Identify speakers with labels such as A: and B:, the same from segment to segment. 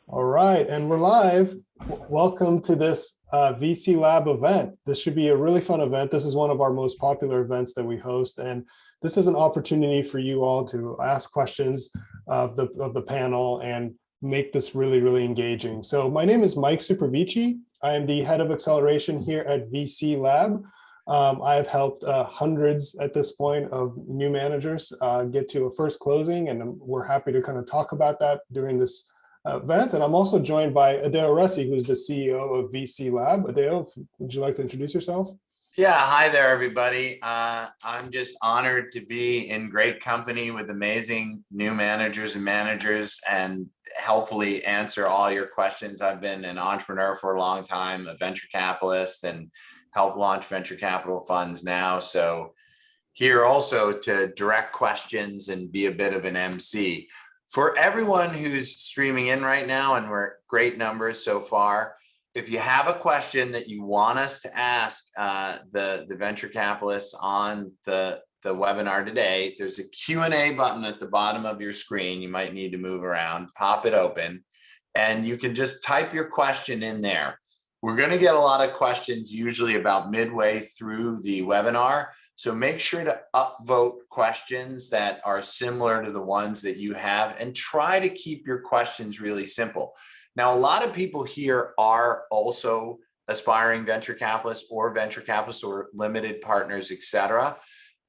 A: All right, and we're live. Welcome to this VC Lab event. This should be a really fun event. This is one of our most popular events that we host, and this is an opportunity for you all to ask questions of the panel and make this really, really engaging. So my name is Mike Supervici. I am the head of acceleration here at VC Lab. I have helped hundreds at this point of new managers get to a first closing, and we're happy to kind of talk about that during this event. And I'm also joined by Adeo Ressi, who's the CEO of VC Lab. Adeo, would you like to introduce yourself?
B: Yeah, hi there, everybody. I'm just honored to be in great company with amazing new managers and helpfully answer all your questions. I've been an entrepreneur for a long time, a venture capitalist, and help launch venture capital funds now. So here also to direct questions and be a bit of an MC. For everyone who's streaming in right now, and we're great numbers so far, if you have a question that you want us to ask the venture capitalists on the webinar today, there's a Q&A button at the bottom of your screen. You might need to move around, pop it open, and you can just type your question in there. We're going to get a lot of questions usually about midway through the webinar. So make sure to upvote questions that are similar to the ones that you have, and try to keep your questions really simple. Now, a lot of people here are also aspiring venture capitalists or limited partners, etc.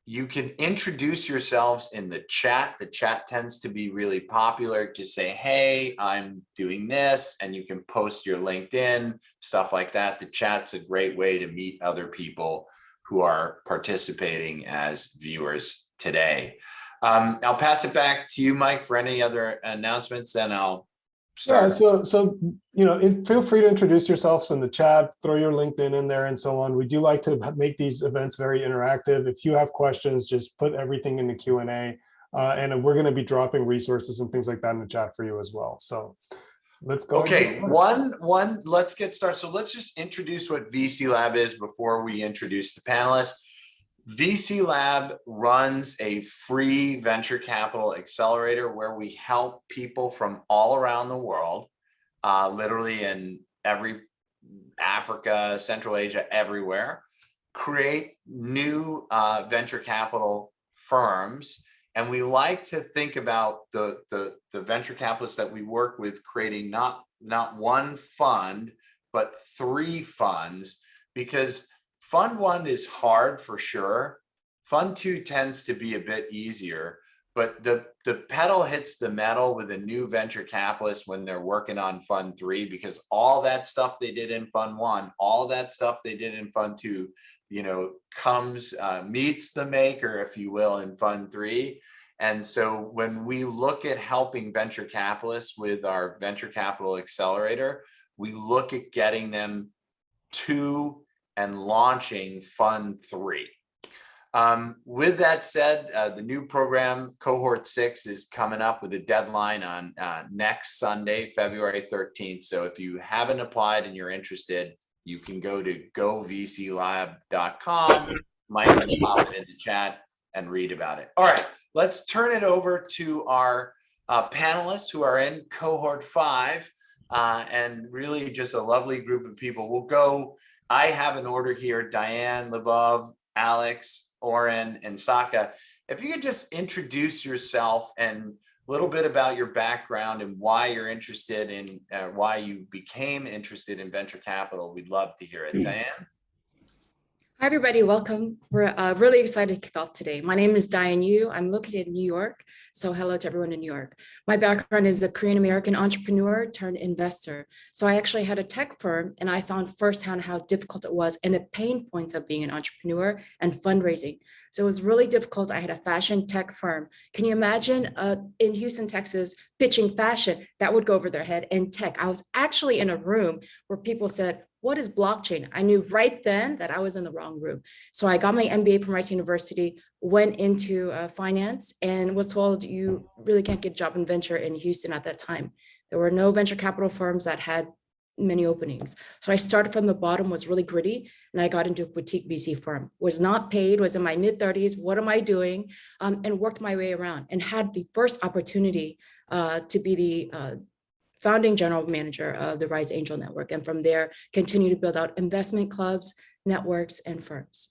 B: You can introduce yourselves in the chat. The chat tends to be really popular. Just say, hey, I'm doing this, and you can post your LinkedIn, stuff like that. The chat's a great way to meet other people who are participating as viewers today. I'll pass it back to you, Mike, for any other announcements, and I'll start.
A: Yeah, so feel free to introduce yourselves in the chat, throw your LinkedIn in there and so on. We do like to make these events very interactive. If you have questions, just put everything in the Q&A, and we're going to be dropping resources and things like that in the chat for you as well. So let's go.
B: Okay, let's get started. So let's just introduce what VC Lab is before we introduce the panelists. VC Lab runs a free venture capital accelerator where we help people from all around the world, literally in every Africa, Central Asia, everywhere, create new venture capital firms. And we like to think about the venture capitalists that we work with creating not one fund, but 3 funds, because Fund 1 is hard for sure. Fund 2 tends to be a bit easier, but the pedal hits the metal with a new venture capitalist when they're working on Fund 3, because all that stuff they did in Fund 1, all that stuff they did in Fund 2, meets the maker, if you will, in Fund 3. And so when we look at helping venture capitalists with our venture capital accelerator, we look at getting them to and launching Fund 3. With that said, the new program, Cohort 6, is coming up with a deadline on next Sunday, February 13th. So if you haven't applied and you're interested, you can go to govclab.com, Mike can pop it in the chat and read about it. All right, let's turn it over to our panelists who are in Cohort 5, and really just a lovely group of people. We'll go. I have an order here: Diane, Labov, Alex, Oren, and Saka. If you could just introduce yourself and a little bit about your background and why you're interested in, why you became interested in venture capital, we'd love to hear it. Diane?
C: Hi, everybody. Welcome. We're really excited to kick off today. My name is Diane Yu. I'm located in New York. So hello to everyone in New York. My background is a Korean-American entrepreneur turned investor. So I actually had a tech firm, and I found firsthand how difficult it was and the pain points of being an entrepreneur and fundraising. So it was really difficult. I had a fashion tech firm. Can you imagine in Houston, Texas, pitching fashion? That would go over their head. And tech, I was actually in a room where people said, what is blockchain? I knew right then that I was in the wrong room. So I got my MBA from Rice University, went into finance, and was told you really can't get a job in venture in Houston at that time. There were no venture capital firms that had many openings. So I started from the bottom, was really gritty, and I got into a boutique VC firm. Was not paid, was in my mid-30s. What am I doing? And worked my way around and had the first opportunity to be the founding general manager of the Rise Angel Network. And from there, continue to build out investment clubs, networks, and firms.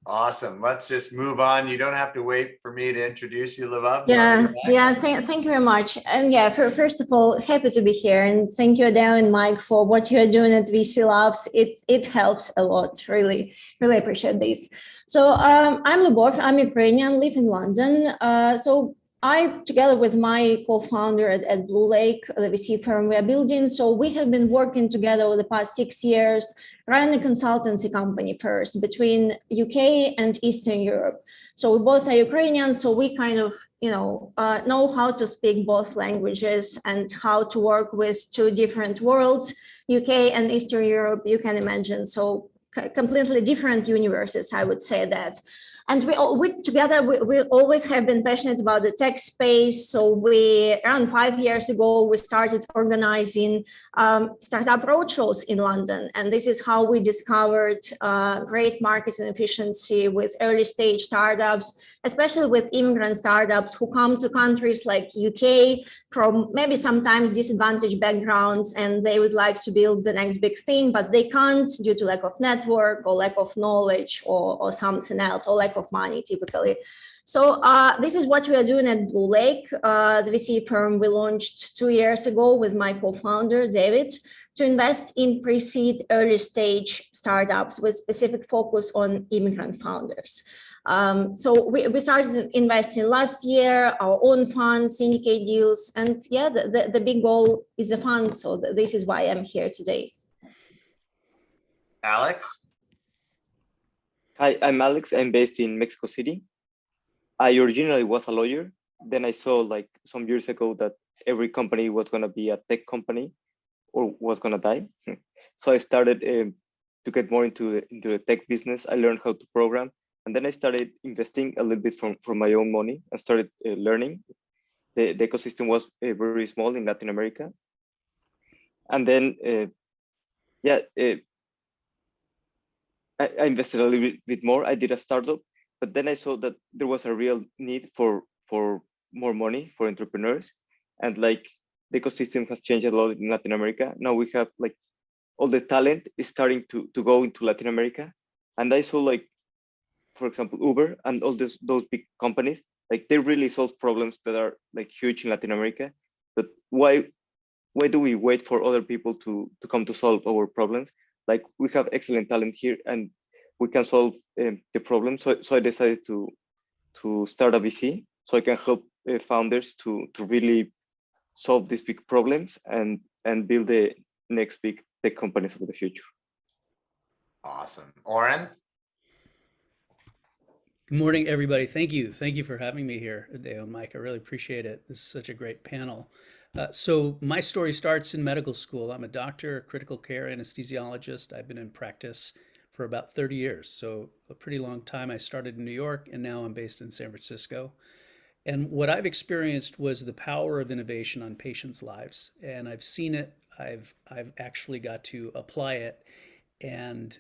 B: Awesome. Let's just move on. You don't have to wait for me to introduce you, Lvov.
D: Thank you very much. And yeah, first of all, happy to be here. And thank you, Adele and Mike, for what you're doing at VC Labs. It helps a lot, really appreciate this. So I'm Lubov, I'm Ukrainian, live in London. So I, together with my co-founder at Blue Lake, the VC firm we are building, so we have been working together over the past 6 years, running a consultancy company first between UK and Eastern Europe. So we both are Ukrainian, so we kind of, know how to speak both languages and how to work with two different worlds, UK and Eastern Europe, you can imagine. So completely different universes, I would say that. And we always have been passionate about the tech space. So around 5 years ago, we started organizing startup roadshows in London. And this is how we discovered great marketing efficiency with early stage startups, especially with immigrant startups who come to countries like UK from maybe sometimes disadvantaged backgrounds, and they would like to build the next big thing, but they can't due to lack of network or lack of knowledge or something else, or lack of money typically. So this is what we are doing at Blue Lake, the VC firm we launched 2 years ago with my co-founder, David, to invest in pre-seed early stage startups with specific focus on immigrant founders. So we started investing last year, our own funds, syndicate deals, and yeah, the big goal is the fund. So this is why I'm here today.
B: Alex?
E: Hi, I'm Alex. I'm based in Mexico City. I originally was a lawyer. Then I saw like some years ago that every company was going to be a tech company or was going to die. So I started to get more into the tech business. I learned how to program. And then I started investing a little bit from my own money. I started learning. The ecosystem was very small in Latin America. And then, I invested a little bit more. I did a startup, but then I saw that there was a real need for more money for entrepreneurs. And like the ecosystem has changed a lot in Latin America. Now we have like all the talent is starting to go into Latin America. And I saw like, for example, Uber and all those big companies, like they really solve problems that are like huge in Latin America. But why do we wait for other people to come to solve our problems? Like we have excellent talent here and we can solve the problem. So I decided to start a VC so I can help founders to really solve these big problems and build the next big tech companies of the future.
B: Awesome. Oren?
F: Good morning, everybody. Thank you. Thank you for having me here, Adele and Mike. I really appreciate it. This is such a great panel. So my story starts in medical school. I'm a doctor, a critical care anesthesiologist. I've been in practice for about 30 years, so a pretty long time. I started in New York, and now I'm based in San Francisco. And what I've experienced was the power of innovation on patients' lives, and I've seen it. I've actually got to apply it, and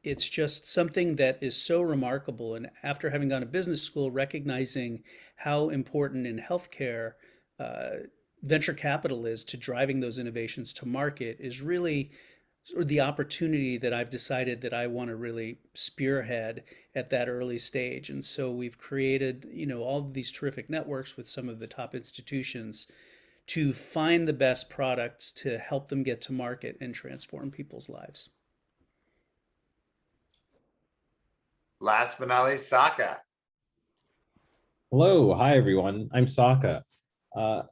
F: it's just something that is so remarkable. And after having gone to business school, recognizing how important in healthcare venture capital is to driving those innovations to market is really sort of the opportunity that I've decided that I want to really spearhead at that early stage. And so we've created, all of these terrific networks with some of the top institutions to find the best products to help them get to market and transform people's lives.
B: Last but not least, Saka.
G: Hello, hi everyone. I'm Saka.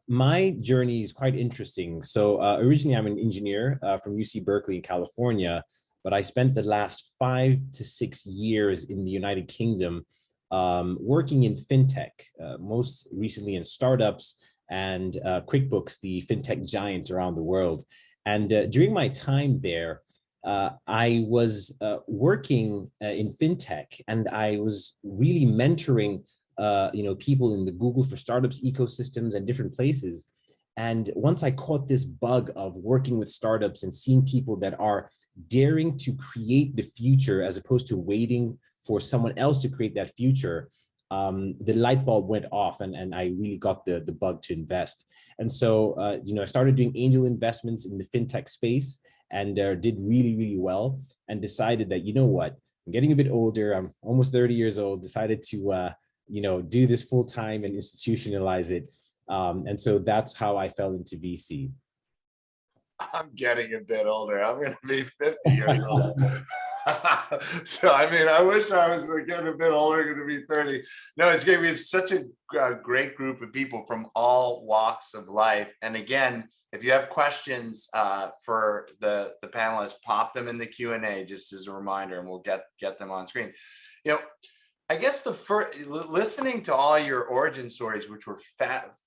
G: My journey is quite interesting. So originally I'm an engineer from UC Berkeley, California, but I spent the last 5 to 6 years in the United Kingdom working in fintech, most recently in startups and QuickBooks, the fintech giant around the world. And during my time there, I was working in fintech, and I was really mentoring people in the Google for Startups ecosystems and different places. And once I caught this bug of working with startups and seeing people that are daring to create the future as opposed to waiting for someone else to create that future, the light bulb went off, and I really got the bug to invest. And so, I started doing angel investments in the fintech space, and did really, really well, and decided that, you know what, I'm getting a bit older. I'm almost 30 years old, decided to, do this full time and institutionalize it. And so that's how I fell into VC.
B: I'm getting a bit older. I'm going to be 50 years old. So, I mean, I wish I was getting a bit older, going to be 30. No, it's great. We have such a great group of people from all walks of life. And again, if you have questions for the panelists, pop them in the Q&A just as a reminder, and we'll get them on screen. I guess the first, listening to all your origin stories, which were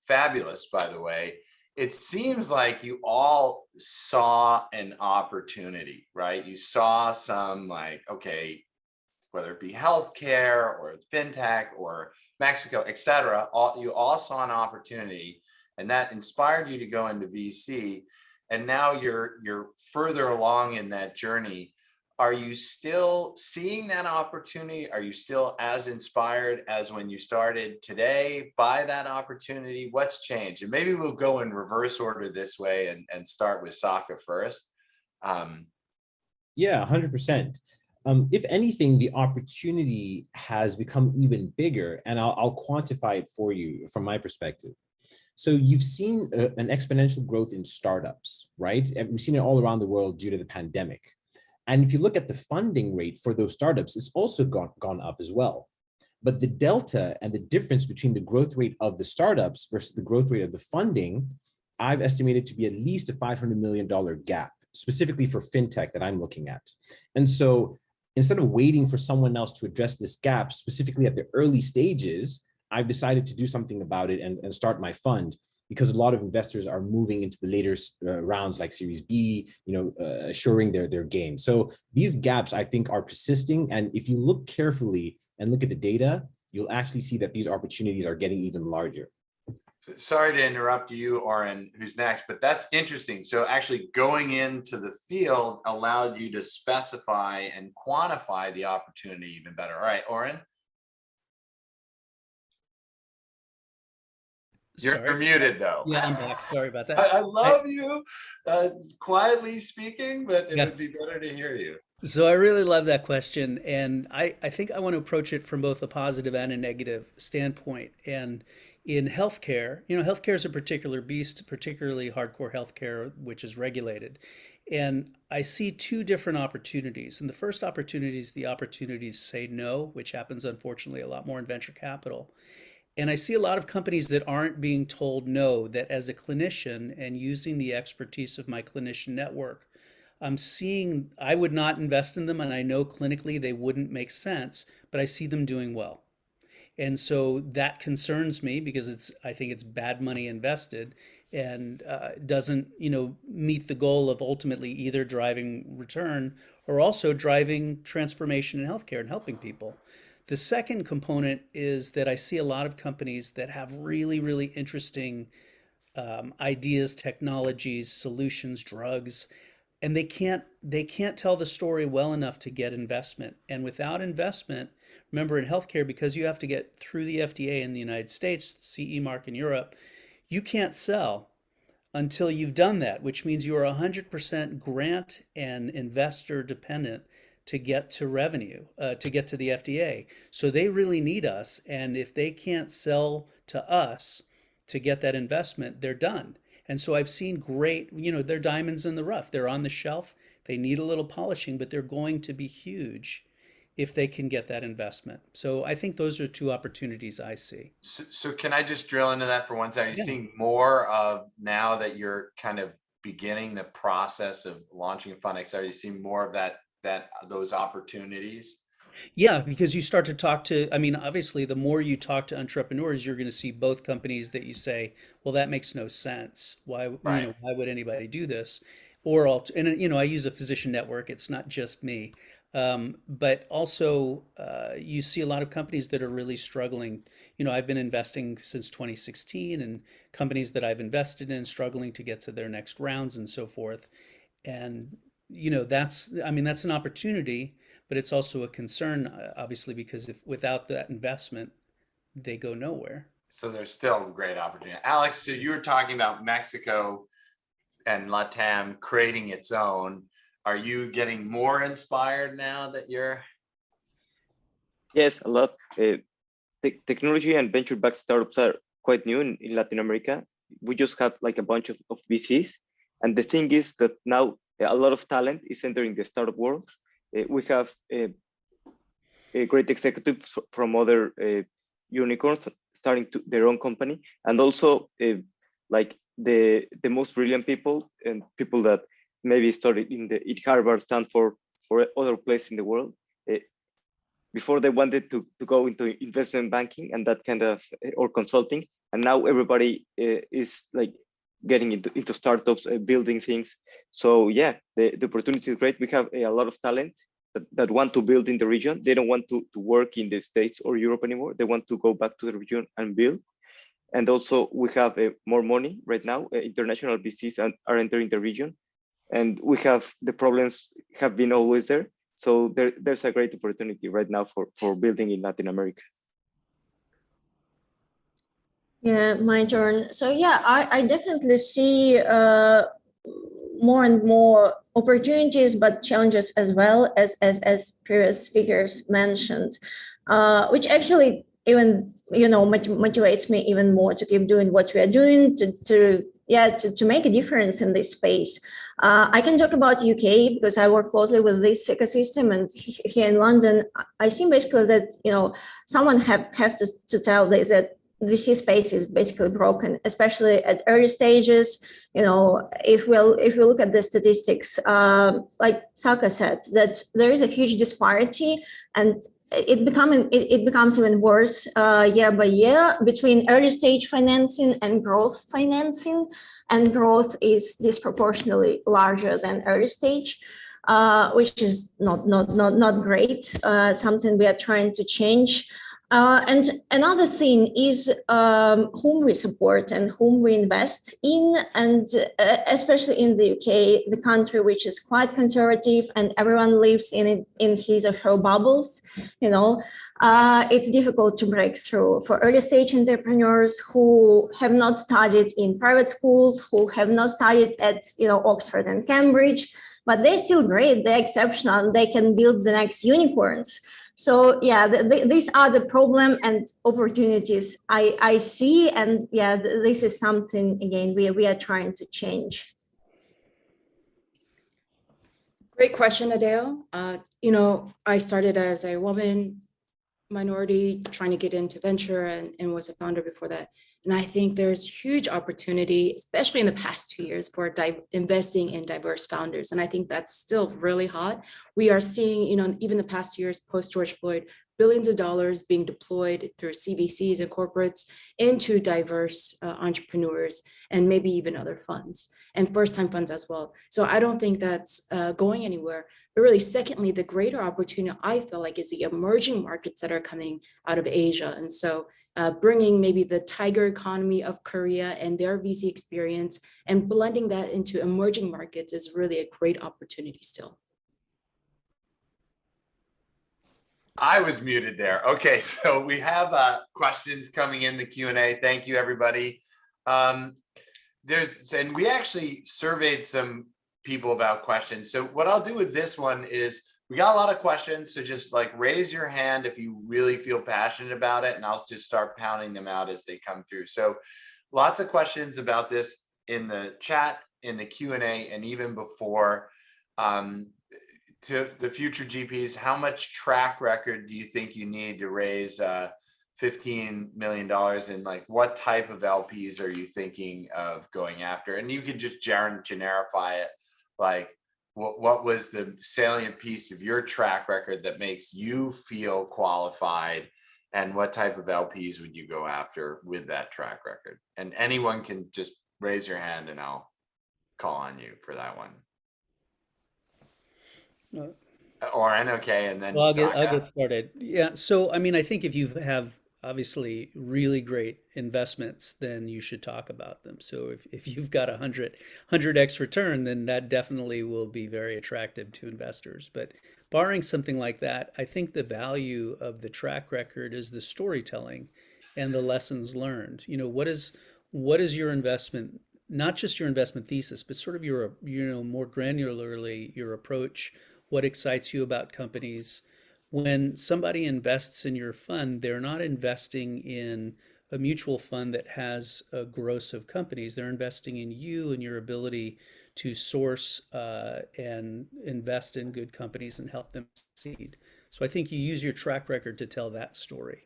B: fabulous, by the way, it seems like you all saw an opportunity, right? You saw some, like, okay, whether it be healthcare or fintech or Mexico, et cetera, you all saw an opportunity, and that inspired you to go into VC. And now you're further along in that journey. Are you still seeing that opportunity? Are you still as inspired as when you started today by that opportunity? What's changed? And maybe we'll go in reverse order this way and start with Saka first.
G: Yeah, 100%. If anything, the opportunity has become even bigger, and I'll quantify it for you from my perspective. So you've seen an exponential growth in startups, right? And we've seen it all around the world due to the pandemic. And if you look at the funding rate for those startups, it's also gone up as well. But the delta and the difference between the growth rate of the startups versus the growth rate of the funding, I've estimated to be at least a $500 million gap, specifically for fintech that I'm looking at. And so instead of waiting for someone else to address this gap, specifically at the early stages, I've decided to do something about it and start my fund, because a lot of investors are moving into the later rounds like Series B, assuring their gain. So these gaps, I think, are persisting. And if you look carefully and look at the data, you'll actually see that these opportunities are getting even larger.
B: Sorry to interrupt you, Oren, who's next, but that's interesting. So actually going into the field allowed you to specify and quantify the opportunity even better. All right, Oren. You're muted though.
F: Yeah, I'm back. Sorry about that.
B: I love you quietly speaking, but it would be better to hear you.
F: So I really love that question. And I think I want to approach it from both a positive and a negative standpoint. And in healthcare, healthcare is a particular beast, particularly hardcore healthcare, which is regulated. And I see two different opportunities. And the first opportunity is the opportunity to say no, which happens, unfortunately, a lot more in venture capital. And I see a lot of companies that aren't being told no, that as a clinician and using the expertise of my clinician network, I'm seeing I would not invest in them, and I know clinically they wouldn't make sense, but I see them doing well. And so that concerns me because I think it's bad money invested, and doesn't, meet the goal of ultimately either driving return or also driving transformation in healthcare and helping people. The second component is that I see a lot of companies that have really, really interesting ideas, technologies, solutions, drugs, and they can't tell the story well enough to get investment. And without investment, remember in healthcare, because you have to get through the FDA in the United States, CE mark in Europe, you can't sell until you've done that, which means you are 100% grant and investor dependent to get to revenue, to get to the FDA. So they really need us. And if they can't sell to us to get that investment, they're done. And so I've seen great, they're diamonds in the rough. They're on the shelf. They need a little polishing, but they're going to be huge if they can get that investment. So I think those are two opportunities I see.
B: So can I just drill into that for one second? Are you
F: Yeah.
B: seeing more of, now that you're kind of beginning the process of launching a fund, are you seeing more of those opportunities?
F: Yeah, because you start to talk to, obviously, the more you talk to entrepreneurs, you're going to see both companies that you say, well, that makes no sense. Why,
B: Right.
F: Why would anybody do this? Or, I use a physician network. It's not just me. But also, you see a lot of companies that are really struggling. I've been investing since 2016, and companies that I've invested in struggling to get to their next rounds and so forth. And that's an opportunity, but it's also a concern, obviously, because if without that investment, they go nowhere.
B: So there's still great opportunity. Alex, so you were talking about Mexico and LATAM creating its own. Are you getting more inspired now that you're?
E: Yes, a lot. Technology and venture-backed startups are quite new in Latin America. We just have like a bunch of VCs. And the thing is that now a lot of talent is entering the startup world. We have great executives from other unicorns starting their own company. And also like the most brilliant people and people that maybe studied in Harvard, Stanford, or other place in the world. Before they wanted to go into investment banking and that kind of or consulting, and now everybody is like getting into startups, building things. So yeah, the opportunity is great. We have a lot of talent that want to build in the region. They don't want to work in the States or Europe anymore. They want to go back to the region and build. And also we have more money right now. International VCs are entering the region, and we have the problems have been always there. So there's a great opportunity right now for building in Latin America.
D: Yeah, my turn. So yeah, I definitely see more and more opportunities, but challenges as well, as previous speakers mentioned, which actually even motivates me even more to keep doing what we are doing to make a difference in this space. I can talk about UK because I work closely with this ecosystem, and here in London, I see basically that someone have to tell this that VC space is basically broken, especially at early stages. If we look at the statistics, like Saka said, that there is a huge disparity, and it becomes even worse year by year between early stage financing and growth financing, and growth is disproportionately larger than early stage, which is not great. Something we are trying to change. And another thing is whom we support and whom we invest in, and especially in the UK, the country which is quite conservative and everyone lives in his or her bubbles. It's difficult to break through for early stage entrepreneurs who have not studied in private schools, who have not studied at Oxford and Cambridge, but they're still great, they're exceptional, and they can build the next unicorns. So yeah, these are the problem and opportunities I see, and yeah, this is something again we are trying to change.
C: Great question, Adele. I started as a woman, minority, trying to get into venture, and was a founder before that. And I think there's huge opportunity, especially in the past 2 years, for investing in diverse founders. And I think that's still really hot. We are seeing, even the past years post George Floyd, billions of dollars being deployed through CVCs and corporates into diverse entrepreneurs, and maybe even other funds and first-time funds as well. So I don't think that's going anywhere. But really, secondly, the greater opportunity I feel like is the emerging markets that are coming out of Asia. And so bringing maybe the tiger economy of Korea and their VC experience and blending that into emerging markets is really a great opportunity still.
B: I was muted there. Okay, so we have questions coming in the Q&A. Thank you, everybody. And we actually surveyed some people about questions. So what I'll do with this one is we got a lot of questions. So just like raise your hand if you really feel passionate about it, and I'll just start pounding them out as they come through. So lots of questions about this in the chat, in the Q&A, and even before. To the future GPs, how much track record do you think you need to raise $15 million, and like what type of LPs are you thinking of going after? And you can just generify it, like what was the salient piece of your track record that makes you feel qualified, and what type of LPs would you go after with that track record? And anyone can just raise your hand and I'll call on you for that one. Oren, okay, and then
F: Well, I'll
B: Saka.
F: get started. Yeah. So, I mean, I think if you have obviously really great investments, then you should talk about them. So if you've got 100x return, then that definitely will be very attractive to investors. But barring something like that, I think the value of the track record is the storytelling and the lessons learned. You know, what is your investment, not just your investment thesis, but sort of your, more granularly your approach, what excites you about companies. When somebody invests in your fund, they're not investing in a mutual fund that has a gross of companies. They're investing in you and your ability to source and invest in good companies and help them succeed. So I think you use your track record to tell that story.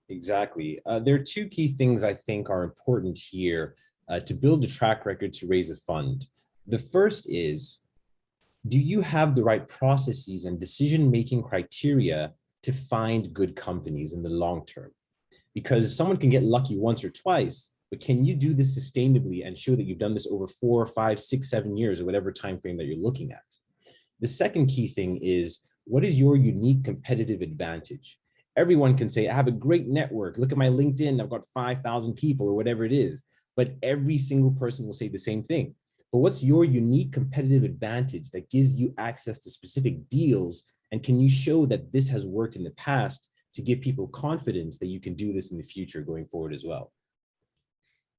G: Exactly. There are two key things I think are important here to build a track record to raise a fund. The first is, do you have the right processes and decision-making criteria to find good companies in the long term? Because someone can get lucky once or twice, but can you do this sustainably and show that you've done this over 4, 5, 6, 7 years or whatever time frame that you're looking at? The second key thing is, what is your unique competitive advantage? Everyone can say, I have a great network. Look at my LinkedIn. I've got 5,000 people or whatever it is. But every single person will say the same thing. But what's your unique competitive advantage that gives you access to specific deals? And can you show that this has worked in the past to give people confidence that you can do this in the future going forward as well?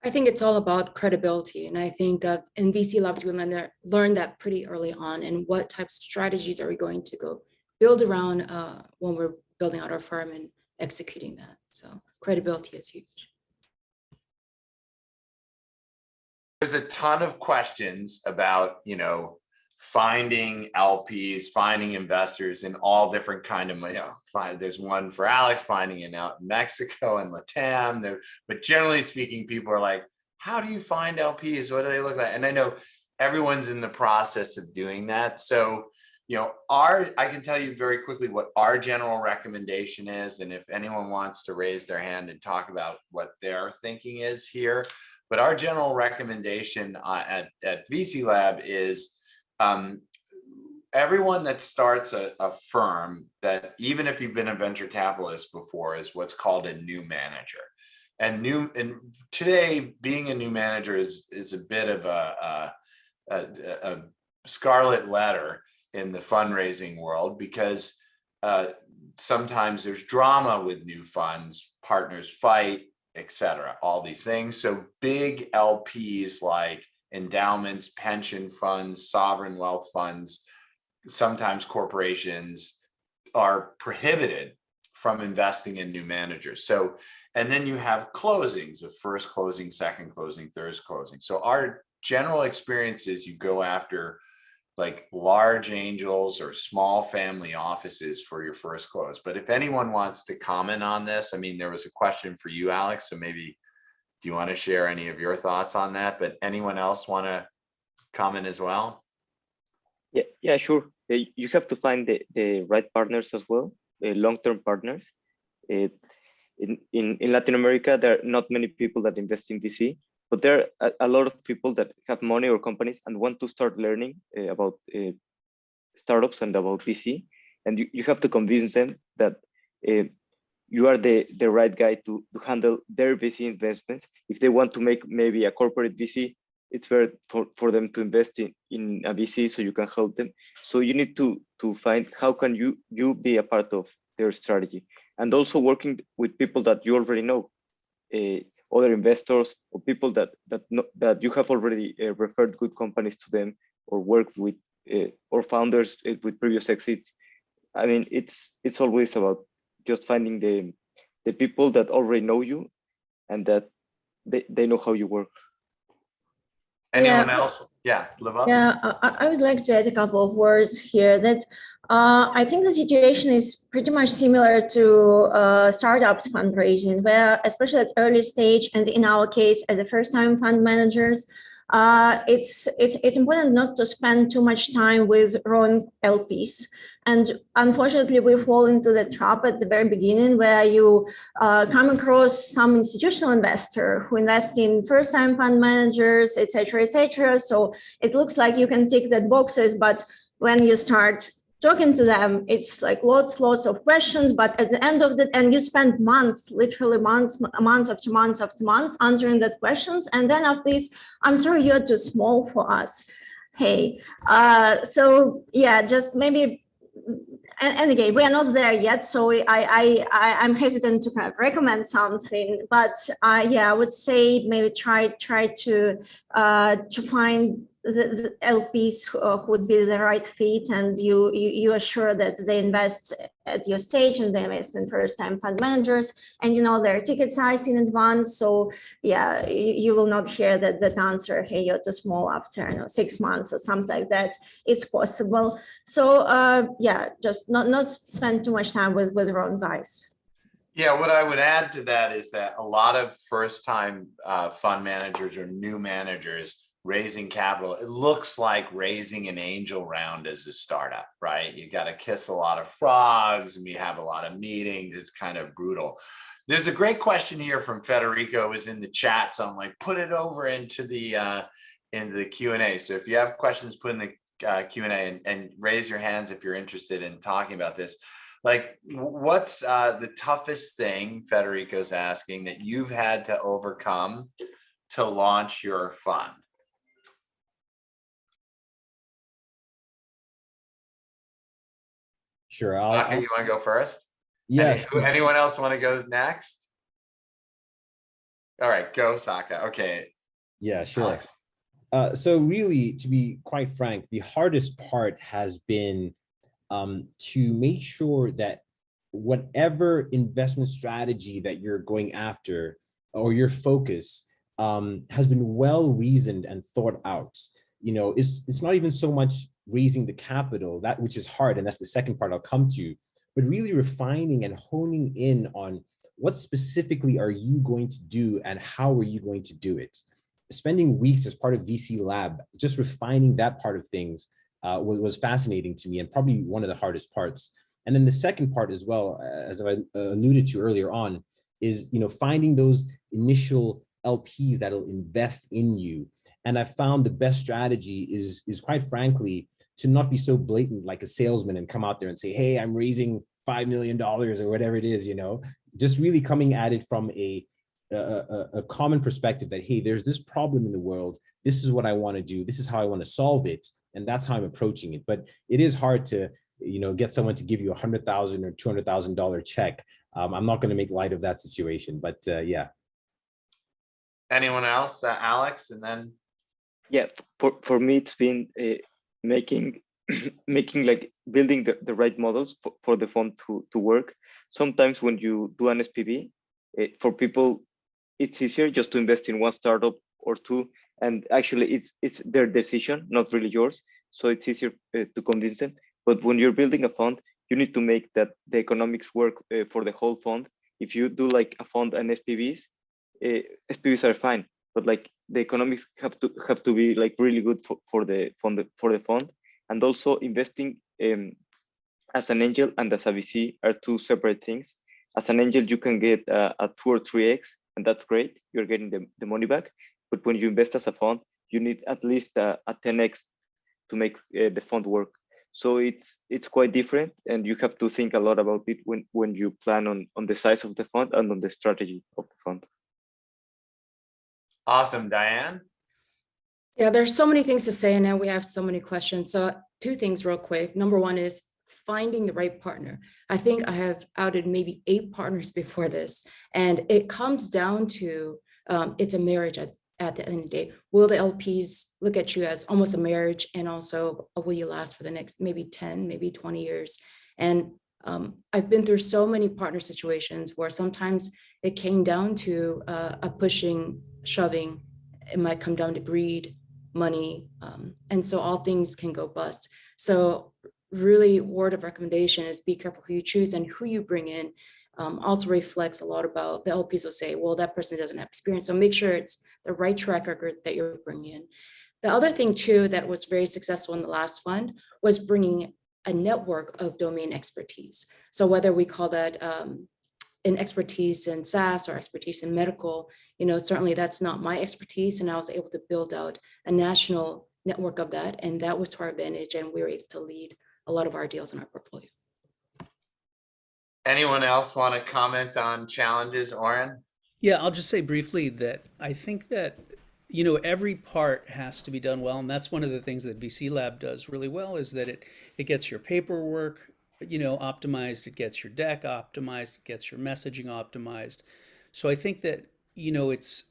C: I think it's all about credibility. And I think in VC Labs, we learn that pretty early on. And what types of strategies are we going to go build around when we're building out our firm and executing that. So credibility is huge.
B: There's a ton of questions about, finding LPs, finding investors in all different kind of, there's one for Alex, finding it out in Mexico and Latam. But generally speaking, people are like, how do you find LPs? What do they look like? And I know everyone's in the process of doing that. So, I can tell you very quickly what our general recommendation is. And if anyone wants to raise their hand and talk about what their thinking is here, but our general recommendation at VC Lab is everyone that starts a firm, that even if you've been a venture capitalist before, is what's called a new manager. And today, being a new manager is a bit of a scarlet letter in the fundraising world, because sometimes there's drama with new funds, partners fight, etc., all these things. So big LPs like endowments, pension funds, sovereign wealth funds, sometimes corporations, are prohibited from investing in new managers. So, and then you have closings of first closing, second closing, third closing. So our general experience is you go after like large angels or small family offices for your first close. But if anyone wants to comment on this, I mean, there was a question for you, Alex, so maybe do you want to share any of your thoughts on that? But anyone else want to comment as well?
E: Yeah, sure. You have to find the right partners as well, long-term partners. In Latin America, there are not many people that invest in VC, but there are a lot of people that have money or companies and want to start learning about startups and about VC. And you have to convince them that you are the right guy to handle their VC investments. If they want to make maybe a corporate VC, it's fair for them to invest in a VC so you can help them. So you need to find how can you be a part of their strategy, and also working with people that you already know, other investors or people that you have already referred good companies to them, or worked with or founders with previous exits. I mean, it's always about just finding the people that already know you and that they know how you work.
B: Anyone else? Yeah, live up.
D: Yeah, I would like to add a couple of words here. That I think the situation is pretty much similar to startups fundraising, where especially at early stage, and in our case as a first-time fund managers, it's important not to spend too much time with wrong LPs. And unfortunately, we fall into the trap at the very beginning where you come across some institutional investor who invest in first-time fund managers, et cetera, et cetera. So it looks like you can tick that boxes, but when you start talking to them, it's like lots of questions, but at the end of the, and you spend months, literally months after months answering that questions. And then after this, I'm sorry, you're too small for us. Hey, so yeah, just maybe, and again, we are not there yet, so I'm hesitant to kind of recommend something, but yeah, I would say maybe try to find the LPs who would be the right fit, and you assure that they invest at your stage and they invest in first-time fund managers, and you know their ticket size in advance. So yeah, you will not hear that answer, hey, you're too small after 6 months or something like that. It's possible. So yeah, just not spend too much time with wrong guys.
B: Yeah, what I would add to that is that a lot of first-time fund managers or new managers raising capital, it looks like raising an angel round as a startup, right? You got to kiss a lot of frogs and we have a lot of meetings. It's kind of brutal. There's a great question here from Federico, is in the chat, so I'm like, put it over into the Q&A. So if you have questions, put in the Q&A and raise your hands if you're interested in talking about this. Like, what's the toughest thing, Federico's asking, that you've had to overcome to launch your fund?
G: Sure.
B: Saka, you want to go first?
G: Yeah.
B: Anyone else want to go next? All right, go Saka. Okay.
G: Yeah, sure.
B: Alex.
G: So really, to be quite frank, the hardest part has been to make sure that whatever investment strategy that you're going after or your focus has been well reasoned and thought out. You know, it's not even so much raising the capital, that which is hard, and that's the second part I'll come to, but really refining and honing in on what specifically are you going to do and how are you going to do it. Spending weeks as part of VC Lab, just refining that part of things was fascinating to me and probably one of the hardest parts. And then the second part as well, as I alluded to earlier on, is finding those initial LPs that'll invest in you. And I found the best strategy is quite frankly to not be so blatant like a salesman and come out there and say, hey, I'm raising $5 million or whatever it is, just really coming at it from a common perspective that, hey, there's this problem in the world. This is what I want to do. This is how I want to solve it. And that's how I'm approaching it. But it is hard to, get someone to give you $100,000 or $200,000 check. I'm not going to make light of that situation, but yeah.
B: Anyone else? Alex, and then.
E: Yeah, for me, it's been making like building the right models for the fund to work. Sometimes when you do an SPV, for people, it's easier just to invest in one startup or two, and actually it's their decision, not really yours. So it's easier to convince them. But when you're building a fund, you need to make that the economics work for the whole fund. If you do like a fund and SPVs, SPVs are fine, but like the economics have to be like really good for the fund. And also investing as an angel and as a VC are two separate things. As an angel, you can get a 2 or 3x, and that's great. You're getting the money back. But when you invest as a fund, you need at least a 10x to make the fund work. So it's quite different, and you have to think a lot about it when you plan on the size of the fund and on the strategy of the fund.
B: Awesome, Diane.
C: Yeah, there's so many things to say, and now we have so many questions. So 2 things real quick. Number 1 is finding the right partner. I think I have outed maybe 8 partners before this, and it comes down to it's a marriage at the end of the day. Will the LPs look at you as almost a marriage, and also will you last for the next maybe 10, maybe 20 years? And I've been through so many partner situations where sometimes it came down to a pushing, shoving. It might come down to greed, money, and so all things can go bust. So really, word of recommendation is be careful who you choose, and who you bring in also reflects a lot about, the LPs will say, well, that person doesn't have experience. So make sure it's the right track record that you're bringing in. The other thing too that was very successful in the last fund was bringing a network of domain expertise. So whether we call that an expertise in SaaS or expertise in medical, certainly that's not my expertise. And I was able to build out a national network of that. And that was to our advantage. And we were able to lead a lot of our deals in our portfolio.
B: Anyone else want to comment on challenges, Oren?
F: Yeah, I'll just say briefly that I think that, you know, every part has to be done well. And that's one of the things that VC Lab does really well, is that it gets your paperwork, you know, optimized, it gets your deck optimized, it gets your messaging optimized. So I think that, you know, it's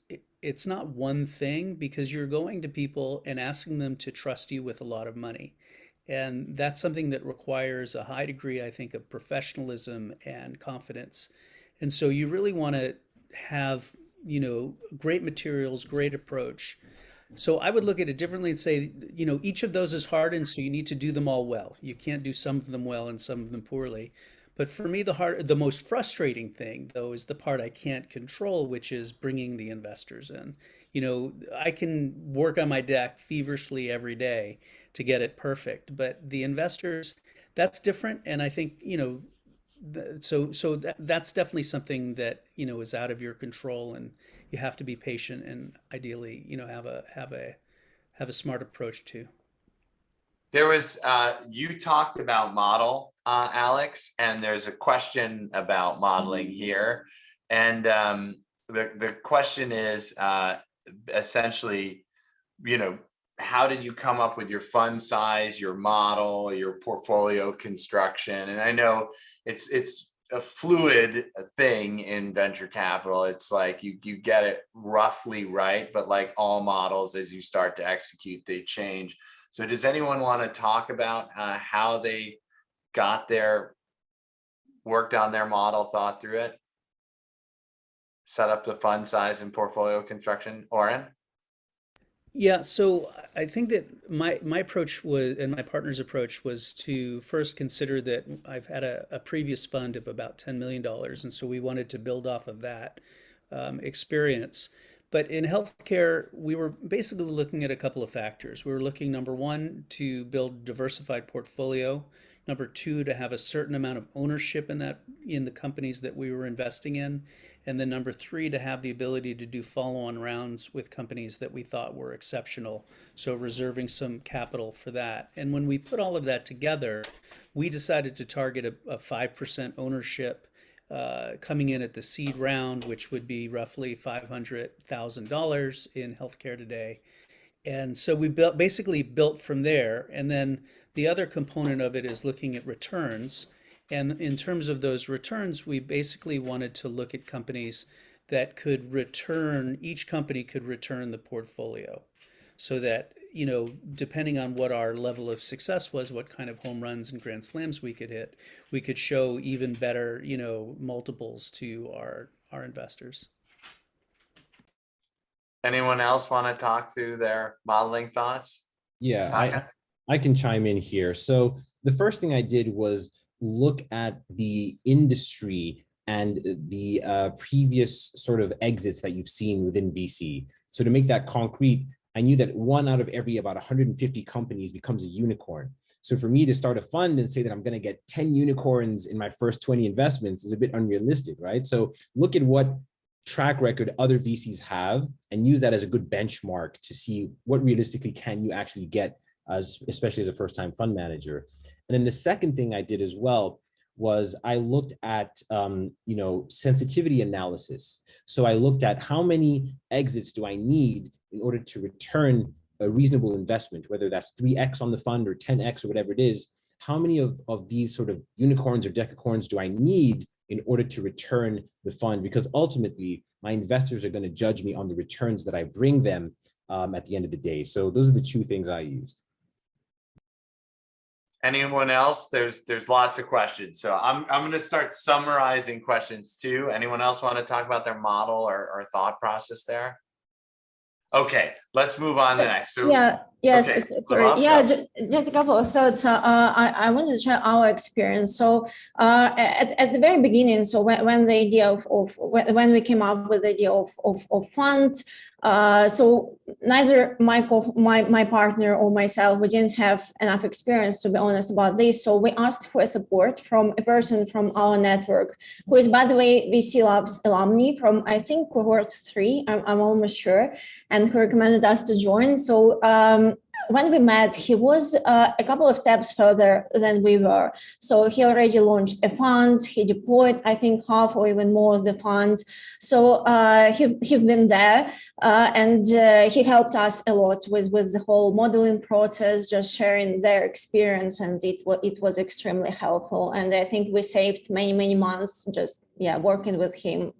F: not one thing, because you're going to people and asking them to trust you with a lot of money. And that's something that requires a high degree, I think, of professionalism and confidence. And so you really want to have, you know, great materials, great approach. So I would look at it differently and say, you know, each of those is hard, and so you need to do them all well. You can't do some of them well and some of them poorly. But for me, the most frustrating thing, though, is the part I can't control, which is bringing the investors in. You know, I can work on my deck feverishly every day to get it perfect, but the investors, that's different. And I think, you know, that's definitely something that, you know, is out of your control, and you have to be patient and ideally, you know, have a smart approach too.
B: There was, you talked about model, Alex, and there's a question about modeling here. And the question is essentially, you know, how did you come up with your fund size, your model, your portfolio construction? And I know it's a fluid thing in venture capital. It's like you get it roughly right, but like all models, as you start to execute, they change. So does anyone want to talk about how they worked on their model, thought through it, set up the fund size and portfolio construction? Oren?
F: Yeah, so I think that my approach was, and my partner's approach was, to first consider that I've had a previous fund of about $10 million. And so we wanted to build off of that experience. But in healthcare, we were basically looking at a couple of factors. We were looking, number one, to build diversified portfolio. Number two, to have a certain amount of ownership in the companies that we were investing in. And then number three, to have the ability to do follow-on rounds with companies that we thought were exceptional. So reserving some capital for that. And when we put all of that together, we decided to target a 5% ownership coming in at the seed round, which would be roughly $500,000 in healthcare today. And so we basically built from there. And then the other component of it is looking at returns. And in terms of those returns, we basically wanted to look at companies that could return, each company could return the portfolio, so that, you know, depending on what our level of success was, what kind of home runs and grand slams we could hit, we could show even better, you know, multiples to our investors.
B: Anyone else want to talk through their modeling thoughts?
G: Yeah,
B: Saka?
G: I can chime in here. So the first thing I did was look at the industry and the previous sort of exits that you've seen within VC. So to make that concrete, I knew that 1 out of every about 150 companies becomes a unicorn. So for me to start a fund and say that I'm going to get 10 unicorns in my first 20 investments is a bit unrealistic, right? So look at what track record other VCs have and use that as a good benchmark to see what realistically can you actually get, especially as a first-time fund manager. And then the second thing I did as well was I looked at you know, sensitivity analysis. So I looked at how many exits do I need in order to return a reasonable investment, whether that's 3x on the fund or 10x or whatever it is. How many of these sort of unicorns or decacorns do I need in order to return the fund? Because ultimately, my investors are going to judge me on the returns that I bring them at the end of the day. So those are the two things I used.
B: Anyone else? There's lots of questions. So I'm going to start summarizing questions too. Anyone else want to talk about their model or thought process there? Okay, let's move on to the next. So,
D: yeah, yes,
B: okay,
D: sorry. Yeah, just a couple of thoughts. I wanted to share our experience. So at the very beginning, so when the idea when we came up with the idea of fund, so neither Michael, my partner, or myself, we didn't have enough experience, to be honest, about this. So we asked for support from a person from our network, who is, by the way, VC Labs alumni from, I think, cohort 3, I'm almost sure, and who recommended us to join. So when we met, he was a couple of steps further than we were. So he already launched a fund. He deployed, I think, half or even more of the fund. So he's been there, and he helped us a lot with the whole modeling process, just sharing their experience, and it was extremely helpful. And I think we saved many months just working with him.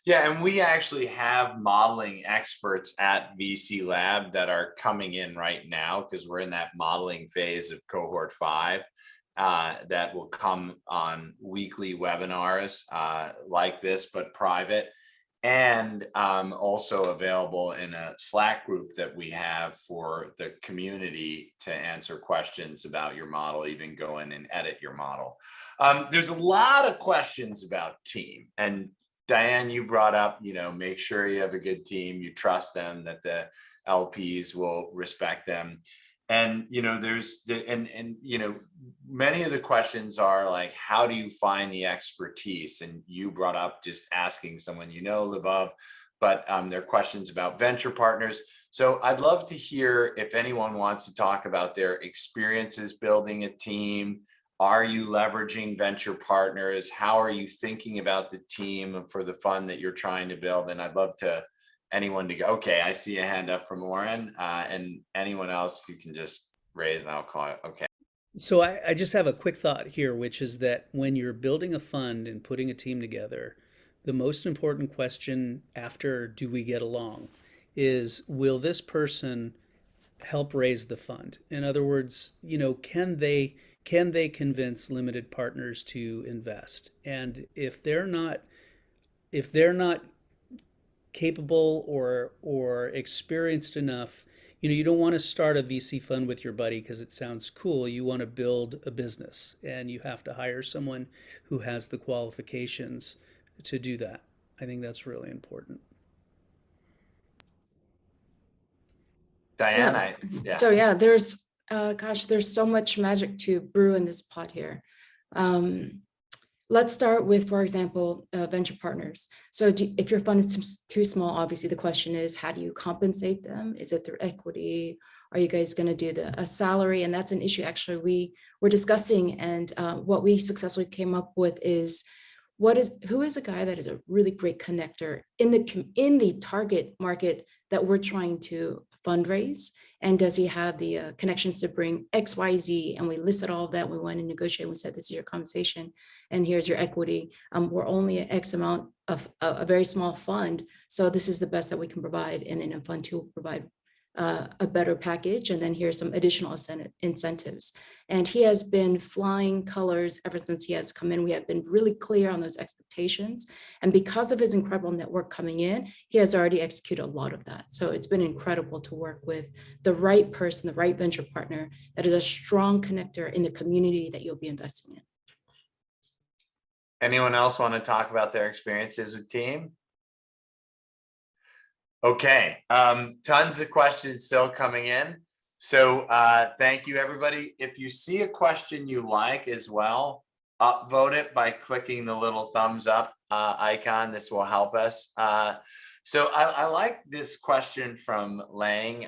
B: Yeah, and we actually have modeling experts at VC Lab that are coming in right now because we're in that modeling phase of cohort 5 that will come on weekly webinars like this, but private, and also available in a Slack group that we have for the community to answer questions about your model, even go in and edit your model. There's a lot of questions about team, and Diane, you brought up, make sure you have a good team, you trust them, that the LPs will respect them. And, there's many of the questions are like, how do you find the expertise? And you brought up just asking someone, Lubov, but there are questions about venture partners. So I'd love to hear if anyone wants to talk about their experiences building a team. Are you leveraging venture partners? How are you thinking about the team for the fund that you're trying to build? And I'd love to anyone to go. Okay, I see a hand up from Lauren, and anyone else who can just raise and I'll call it. Okay.
F: So I just have a quick thought here, which is that when you're building a fund and putting a team together, the most important question after do we get along is, will this person help raise the fund? In other words, can they convince limited partners to invest? And if they're not capable or experienced enough, you don't want to start a VC fund with your buddy because it sounds cool. You want to build a business, and you have to hire someone who has the qualifications to do that. I think that's really important.
B: Diane, yeah.
C: So yeah, there's there's so much magic to brew in this pot here. Let's start with, for example, venture partners. So if your fund is too small, obviously the question is, how do you compensate them? Is it through equity? Are you guys going to do a salary? And that's an issue actually we're discussing. And what we successfully came up with is, who is a guy that is a really great connector in the target market that we're trying to fundraise? And does he have the connections to bring X, Y, Z? And we listed all of that. We went and negotiated. We said, this is your compensation, and here's your equity. We're only an X amount of a very small fund, so this is the best that we can provide. And then in Fund 2 will provide a better package, and then here's some additional incentives. And he has been flying colors ever since he has come in. We have been really clear on those expectations, and because of his incredible network coming in, he has already executed a lot of that. So it's been incredible to work with the right person, the right venture partner that is a strong connector in the community that you'll be investing in.
B: Anyone else want to talk about their experiences with team? Okay, tons of questions still coming in. So thank you, everybody. If you see a question you like as well, upvote it by clicking the little thumbs up icon. This will help us. So I like this question from Lang,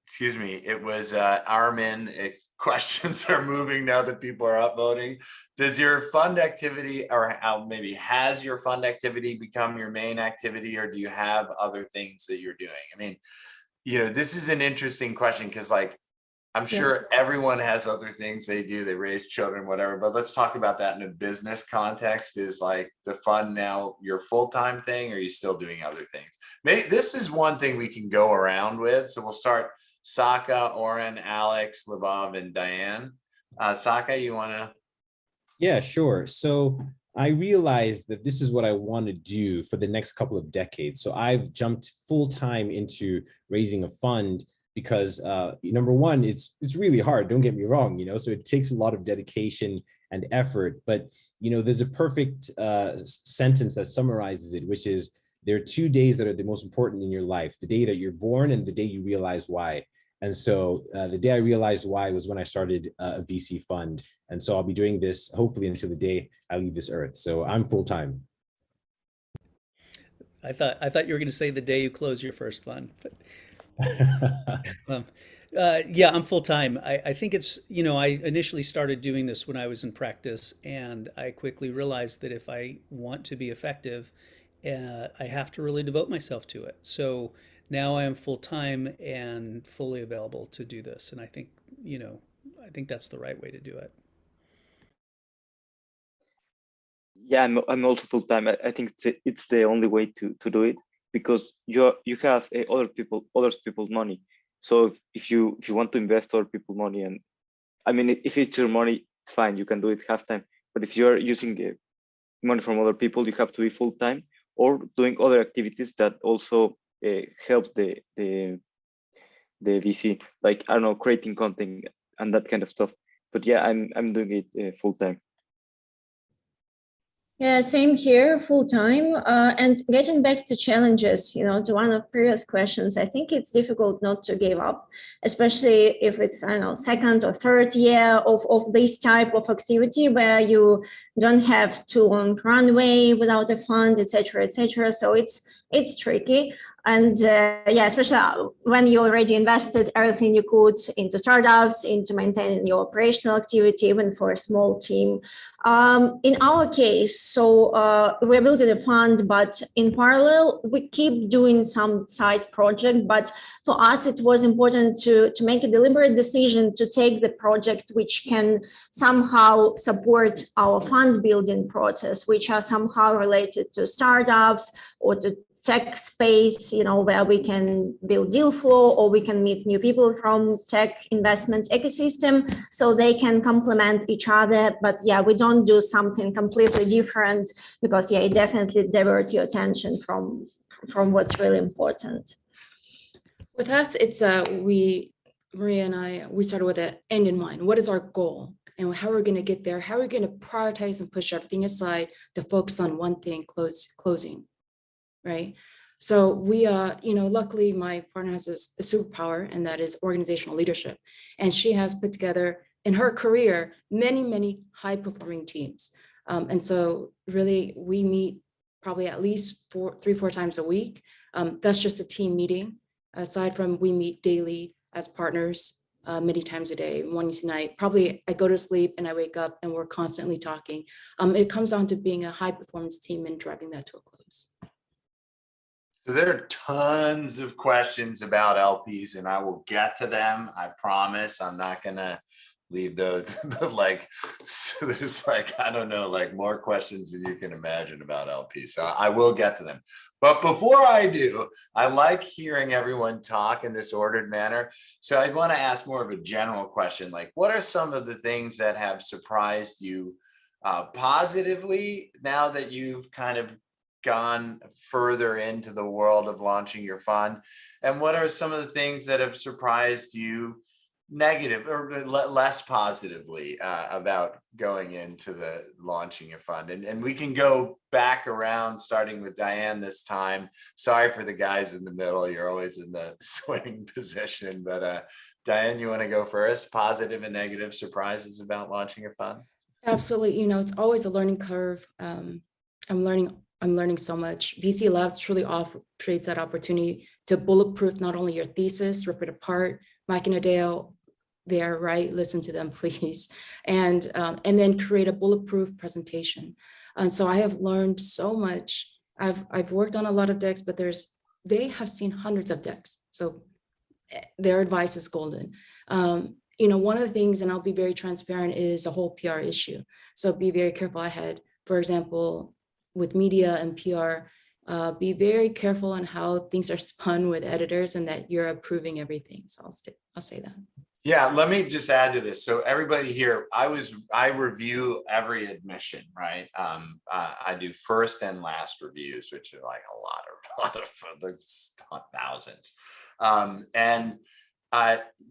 B: excuse me, it was Armin. Questions are moving now that people are upvoting. Does your fund activity, or maybe has your fund activity become your main activity, or do you have other things that you're doing? I mean, this is an interesting question because, like, I'm sure everyone has other things they do. They raise children, whatever. But let's talk about that in a business context. Is like the fund now your full-time thing, or are you still doing other things? Maybe this is one thing we can go around with. So we'll start Saka, Oren, Alex, Lubov, and Diane. Saka, you want to?
G: Yeah, sure. So I realized that this is what I want to do for the next couple of decades. So I've jumped full time into raising a fund because number one, it's really hard. Don't get me wrong, so it takes a lot of dedication and effort. But there's a perfect sentence that summarizes it, which is, there are 2 days that are the most important in your life: the day that you're born and the day you realize why. And so the day I realized why was when I started a VC fund. And so I'll be doing this hopefully until the day I leave this earth. So I'm full time.
F: I thought you were going to say the day you close your first fund. But um, yeah, I'm full time. I think it's, I initially started doing this when I was in practice, and I quickly realized that if I want to be effective, I have to really devote myself to it. So now I am full time and fully available to do this. And I think that's the right way to do it.
E: Yeah, I'm also full time. I think it's the only way to do it, because you have others people's money. So if you want to invest other people's money, and I mean, if it's your money, it's fine. You can do it half time. But if you're using money from other people, you have to be full time or doing other activities that also help the VC, like, I don't know, creating content and that kind of stuff. But yeah, I'm doing it full time.
D: Yeah, same here, full time. And getting back to challenges, to one of previous questions, I think it's difficult not to give up, especially if it's, I don't know, second or third year of this type of activity where you don't have too long runway without a fund, et cetera, et cetera. So it's tricky. And yeah, especially when you already invested everything you could into startups, into maintaining your operational activity, even for a small team. In our case, so we're building a fund, but in parallel, we keep doing some side project. But for us, it was important to make a deliberate decision to take the project which can somehow support our fund building process, which are somehow related to startups or to tech space, where we can build deal flow or we can meet new people from tech investment ecosystem, so they can complement each other. But yeah, we don't do something completely different, because yeah, it definitely diverts your attention from what's really important.
C: With us, it's Maria and I, we started with an end in mind. What is our goal? And how are we going to get there? How are we going to prioritize and push everything aside to focus on one thing, closing? Right. So we, luckily my partner has a superpower, and that is organizational leadership. And she has put together in her career many high performing teams. And so really we meet probably at least 3-4 times a week. That's just a team meeting. Aside from, we meet daily as partners many times a day, morning to night. Probably I go to sleep and I wake up and we're constantly talking. It comes down to being a high performance team and driving that to a close.
B: So there are tons of questions about LPs, and I will get to them. I promise. I'm not gonna leave those, but so there's I don't know, more questions than you can imagine about LPs. So I will get to them. But before I do, I like hearing everyone talk in this ordered manner. So I want to ask more of a general question, what are some of the things that have surprised you positively now that you've kind of gone further into the world of launching your fund? And what are some of the things that have surprised you negative or less positively about going into the launching your fund? And we can go back around, starting with Diane this time. Sorry for the guys in the middle. You're always in the swing position, but Diane, you want to go first? Positive and negative surprises about launching your fund?
C: Absolutely. It's always a learning curve. I'm learning so much. VC Labs truly creates that opportunity to bulletproof not only your thesis, rip it apart. Mike and Adele, they are right. Listen to them, please. And then create a bulletproof presentation. And so I have learned so much. I've worked on a lot of decks, but they have seen hundreds of decks. So their advice is golden. One of the things, and I'll be very transparent, is a whole PR issue. So be very careful ahead. For example, with media and PR, be very careful on how things are spun with editors and that you're approving everything. So I'll say that.
B: Yeah, let me just add to this. So everybody here, I review every admission, right? I do first and last reviews, which are a lot of thousands. And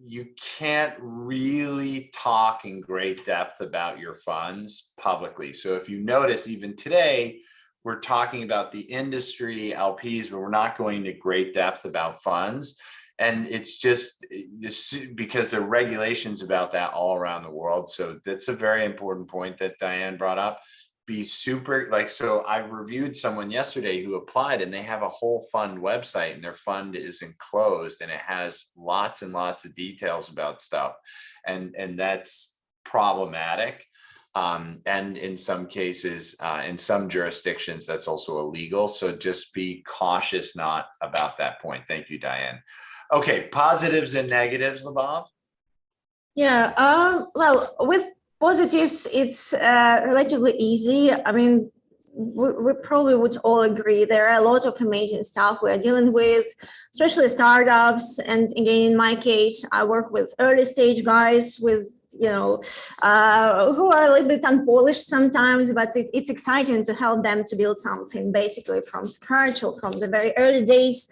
B: you can't really talk in great depth about your funds publicly. So if you notice, even today, we're talking about the industry LPs, but we're not going to great depth about funds. And it's just because there are regulations about that all around the world. So that's a very important point that Diane brought up. be super like, so I reviewed someone yesterday who applied and they have a whole fund website and their fund is enclosed and it has lots and lots of details about stuff. And that's problematic. And in some cases, in some jurisdictions, that's also illegal. So just be cautious not about that point. Thank you, Diane. Okay, positives and negatives, Labav.
D: Yeah, well, with positives, it's relatively easy. I mean, we probably would all agree there are a lot of amazing stuff we are dealing with, especially startups. And again, in my case, I work with early stage guys with, you know, who are a little bit unpolished sometimes, but it's exciting to help them to build something basically from scratch or from the very early days.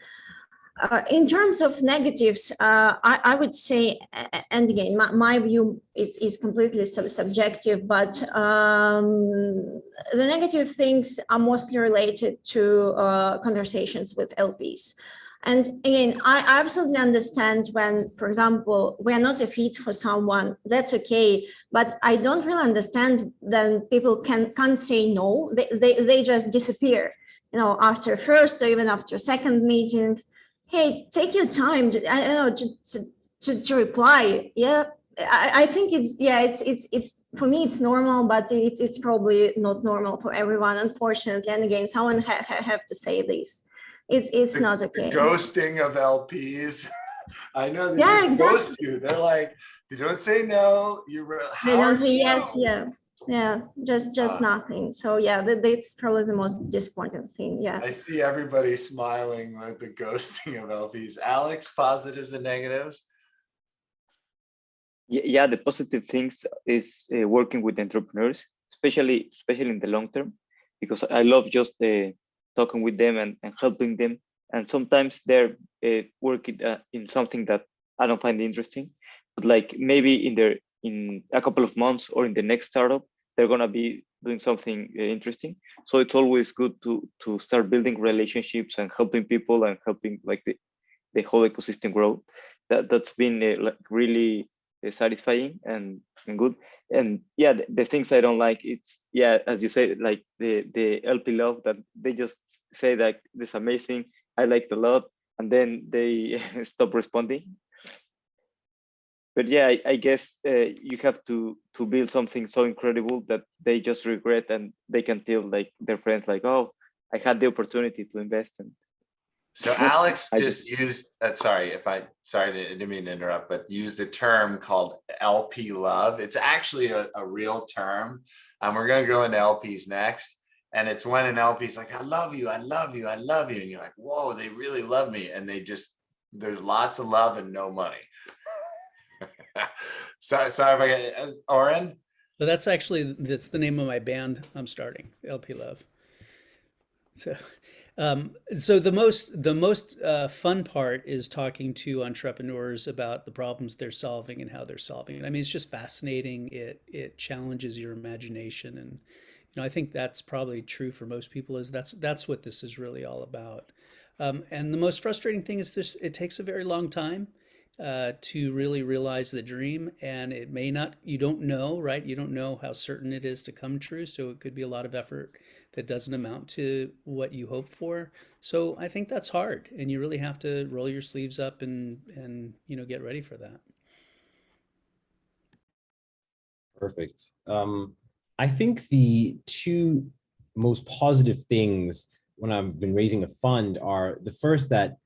D: In terms of negatives, I would say, and again, my view is completely subjective, but the negative things are mostly related to conversations with LPs. And again, I absolutely understand when, for example, we are not a fit for someone, that's okay. But I don't really understand then people can't say no, they just disappear, you know, after first or even after second meeting. Hey, take your time. I don't know to reply. Yeah, I think it's for me it's normal, but it's probably not normal for everyone, unfortunately. And again, someone have to say this. It's not okay.
B: The ghosting of LPs. I know they
D: Yeah,
B: just
D: exactly.
B: ghost you. They're like, they don't say no.
D: They don't say yes. Yeah, just nothing. So yeah, that's probably the most disappointing thing. Yeah.
B: I see everybody smiling with the ghosting of LPs. Alex, positives and negatives?
E: Yeah, the positive things is working with entrepreneurs, especially in the long term, because I love just talking with them and helping them. And sometimes they're working in something that I don't find interesting, but like maybe in a couple of months or in the next startup, they're gonna be doing something interesting. So it's always good to start building relationships and helping people and helping like the whole ecosystem grow. That's been like really satisfying and good. And yeah, the things I don't like, it's yeah, as you say, like the LP love that they just say that this is amazing, I liked a lot, and then they stop responding. But yeah, I guess you have to build something so incredible that they just regret, and they can tell like their friends like, oh, I had the opportunity to invest in.
B: So Alex just used, sorry, I didn't mean to interrupt, but used the term called LP love. It's actually a real term. We're going to go into LPs next. And it's when an LP is like, I love you, I love you, I love you. And you're like, whoa, they really love me. And there's lots of love and no money. Sorry if I get Oren.
F: So that's the name of my band I'm starting, LP Love. So the most fun part is talking to entrepreneurs about the problems they're solving and how they're solving it. I mean, it's just fascinating. It challenges your imagination, and I think that's probably true for most people. Is that's what this is really all about. And the most frustrating thing is this: it takes a very long time to really realize the dream, and it may not. You don't know, right? You don't know how certain it is to come true. So it could be a lot of effort that doesn't amount to what you hope for. So I think that's hard, and you really have to roll your sleeves up and get ready for that.
G: Perfect. I think the two most positive things when I've been raising a fund are the first that,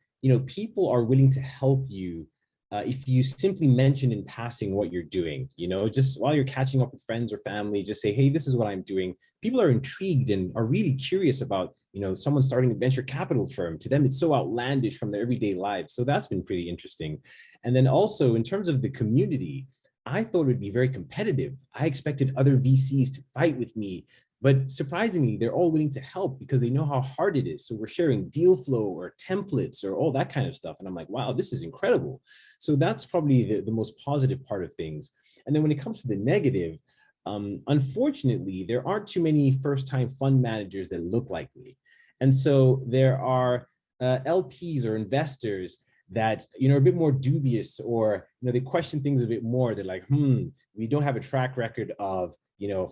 G: people are willing to help you if you simply mention in passing what you're doing, just while you're catching up with friends or family, just say, hey, this is what I'm doing. People are intrigued and are really curious about, someone starting a venture capital firm. To them, it's so outlandish from their everyday lives. So that's been pretty interesting. And then also in terms of the community, I thought it would be very competitive. I expected other VCs to fight with me, but surprisingly, they're all willing to help because they know how hard it is. So we're sharing deal flow or templates or all that kind of stuff. And I'm like, wow, this is incredible. So that's probably the most positive part of things. And then when it comes to the negative, unfortunately, there aren't too many first-time fund managers that look like me. And so there are LPs or investors that are a bit more dubious, or they question things a bit more. They're like, we don't have a track record of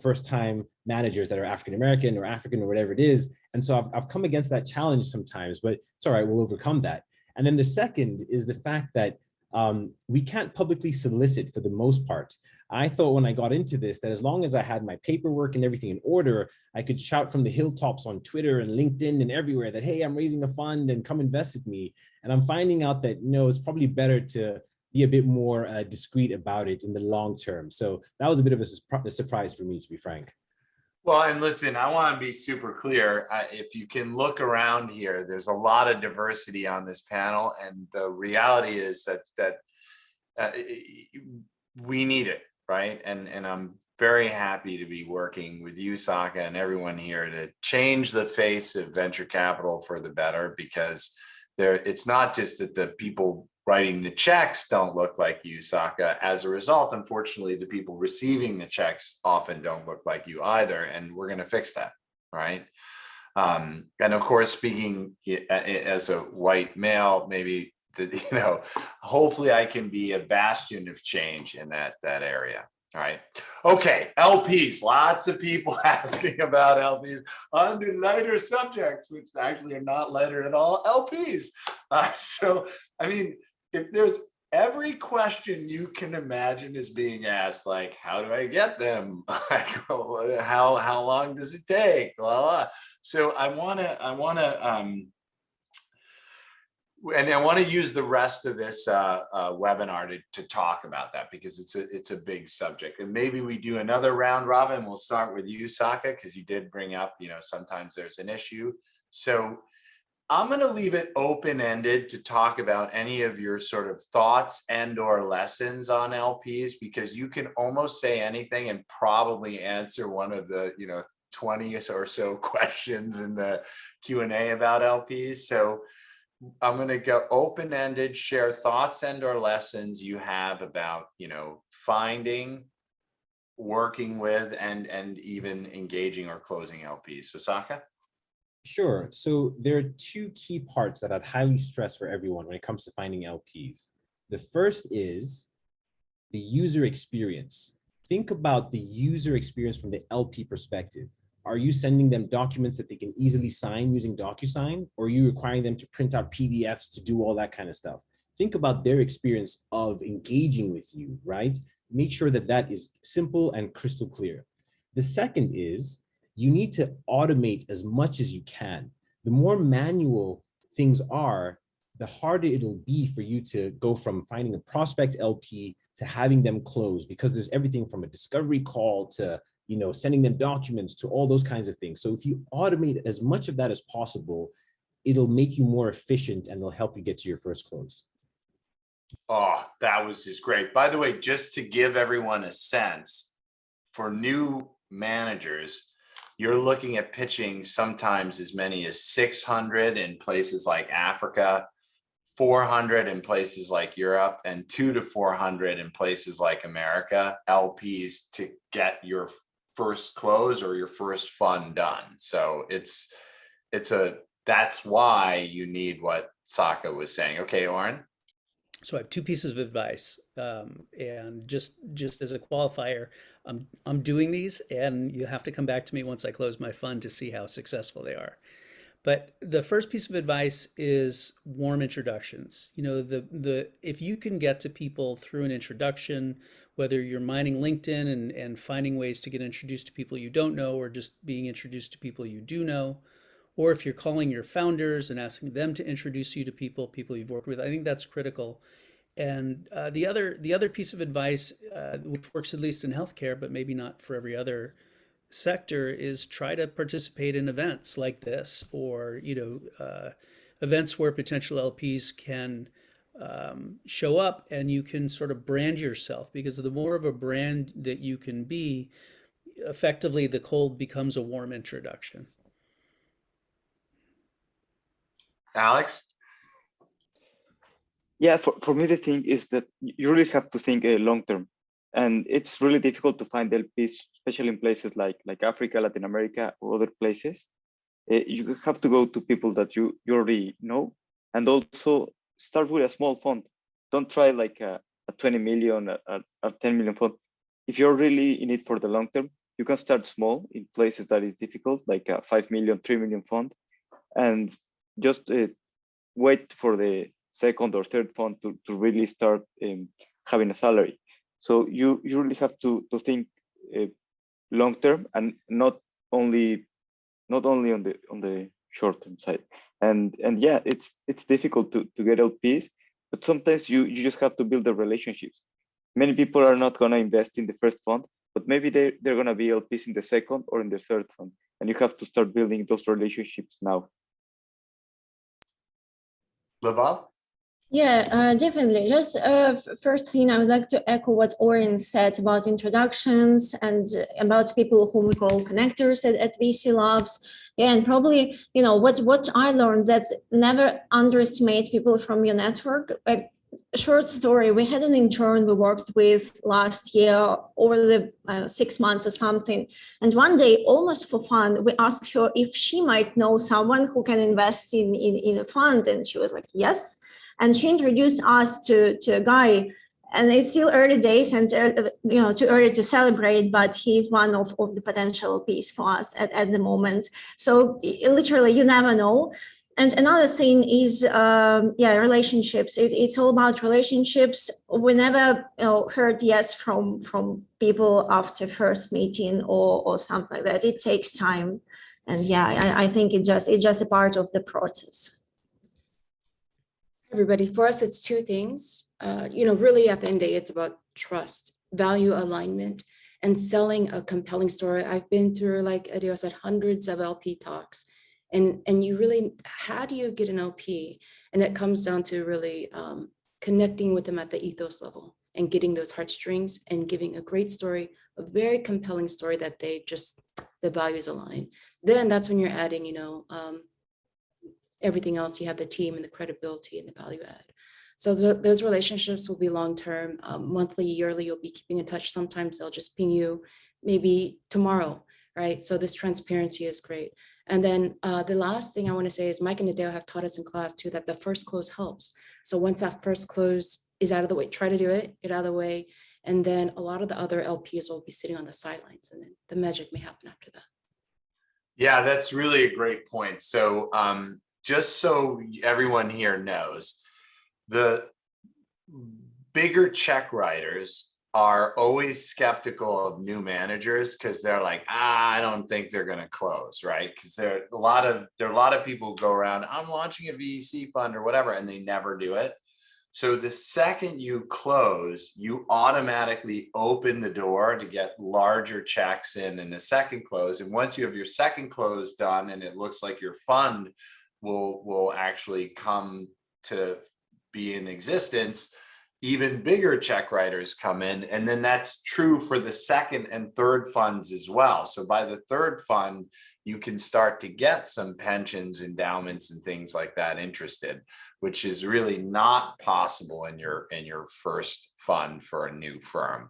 G: first time managers that are African American or African or whatever it is. And so I've come against that challenge sometimes, but it's all right, we'll overcome that. And then the second is the fact that we can't publicly solicit for the most part. I thought when I got into this that as long as I had my paperwork and everything in order, I could shout from the hilltops on Twitter and LinkedIn and everywhere that, hey, I'm raising a fund and come invest with me. And I'm finding out that, it's probably better to be a bit more discreet about it in the long term. So that was a bit of a surprise for me, to be frank.
B: Well, and listen, I want to be super clear. If you can look around here, there's a lot of diversity on this panel, and the reality is that we need it, right? And I'm very happy to be working with you, Saka, and everyone here to change the face of venture capital for the better, because it's not just that the people writing the checks don't look like you, Saka. As a result, unfortunately, the people receiving the checks often don't look like you either, and we're going to fix that, right? And of course, speaking as a white male, maybe hopefully I can be a bastion of change in that area. All right. Okay. LPs. Lots of people asking about LPs on the lighter subjects, which actually are not lighter at all. LPs. So, I mean, if there's every question you can imagine is being asked, like, how do I get them? Like, how long does it take? Blah, blah. So I want to use the rest of this webinar to talk about that, because it's a big subject. And maybe we do another round robin. We'll start with you, Saka, because you did bring up, sometimes there's an issue. So I'm going to leave it open-ended to talk about any of your sort of thoughts and or lessons on LPs, because you can almost say anything and probably answer one of the 20 or so questions in the Q&A about LPs. So I'm going to go open-ended, share thoughts and or lessons you have about, finding, working with, and even engaging or closing LPs. So Saka?
G: Sure. So there are two key parts that I'd highly stress for everyone when it comes to finding LPs. The first is the user experience. Think about the user experience from the LP perspective. Are you sending them documents that they can easily sign using DocuSign, or are you requiring them to print out PDFs to do all that kind of stuff? Think about their experience of engaging with you, right? Make sure that that is simple and crystal clear. The second is you need to automate as much as you can. The more manual things are, the harder it'll be for you to go from finding a prospect LP to having them close, because there's everything from a discovery call to sending them documents to all those kinds of things. So if you automate as much of that as possible, it'll make you more efficient and it'll help you get to your first close.
B: Oh, that was just great. By the way, just to give everyone a sense, for new managers, you're looking at pitching sometimes as many as 600 in places like Africa, 400 in places like Europe, and 200 to 400 in places like America, LPs, to get your first close or your first fund done. So that's why you need what Saka was saying. Okay, Oren?
F: So I have two pieces of advice, and just as a qualifier, I'm doing these, and you have to come back to me once I close my fund to see how successful they are. But the first piece of advice is warm introductions. If you can get to people through an introduction, whether you're mining LinkedIn and finding ways to get introduced to people you don't know, or just being introduced to people you do know, or if you're calling your founders and asking them to introduce you to people you've worked with, I think that's critical. And the other piece of advice, which works at least in healthcare, but maybe not for every other sector, is try to participate in events like this, or events where potential LPs can show up, and you can sort of brand yourself, because the more of a brand that you can be, effectively the cold becomes a warm introduction.
B: Alex?
E: Yeah, for me, the thing is that you really have to think long term. And it's really difficult to find LPs, especially in places like Africa, Latin America, or other places. You have to go to people that you already know, and also start with a small fund. Don't try like a 20 million, a 10 million fund. If you're really in it for the long term, you can start small in places that is difficult, like a 5 million, 3 million fund, and just wait for the second or third fund to really start having a salary. So you really have to think long term, and not only on the short term side. And yeah, it's difficult to get LPs, but sometimes you just have to build the relationships. Many people are not going to invest in the first fund, but maybe they're going to be LPs in the second or in the third fund, and you have to start building those relationships now.
B: Labab?
D: Yeah, definitely. Just first thing, I would like to echo what Oren said about introductions and about people whom we call connectors at VC Labs. Yeah, and probably, what I learned, that never underestimate people from your network. Like, short story, we had an intern we worked with last year over the 6 months or something. And one day, almost for fun, we asked her if she might know someone who can invest in a fund. And she was like, yes. And she introduced us to a guy, and it's still early days and too early to celebrate, but he's one of the potential LPs for us at the moment. So literally, you never know. And another thing is, relationships. It's all about relationships. We never heard yes from people after first meeting or something like that. It takes time, and yeah, I think it's just a part of the process.
C: Everybody, for us, it's two things. Really at the end of the day, it's about trust, value alignment, and selling a compelling story. I've been through, like Adeo said, hundreds of LP talks. And you really, how do you get an LP? And it comes down to really connecting with them at the ethos level and getting those heartstrings and giving a great story, a very compelling story that the values align. Then that's when you're adding, everything else. You have the team and the credibility and the value add. So those relationships will be long-term, monthly, yearly. You'll be keeping in touch. Sometimes they'll just ping you maybe tomorrow, right? So this transparency is great. And then the last thing I want to say is Mike and Adele have taught us in class too, that the first close helps. So once that first close is out of the way, try to do it, get out of the way. And then a lot of the other LPs will be sitting on the sidelines, and then the magic may happen after that.
B: Yeah, that's really a great point. So just so everyone here knows, the bigger check writers are always skeptical of new managers because they're like, I don't think they're going to close, right? Because there are a lot of people who go around, I'm launching a VC fund or whatever, and they never do it. So the second you close, you automatically open the door to get larger checks in a second close. And once you have your second close done, and it looks like your fund will actually come to be in existence, even bigger check writers come in. And then that's true for the second and third funds as well. So by the third fund, you can start to get some pensions, endowments, and things like that interested, which is really not possible in your first fund for a new firm.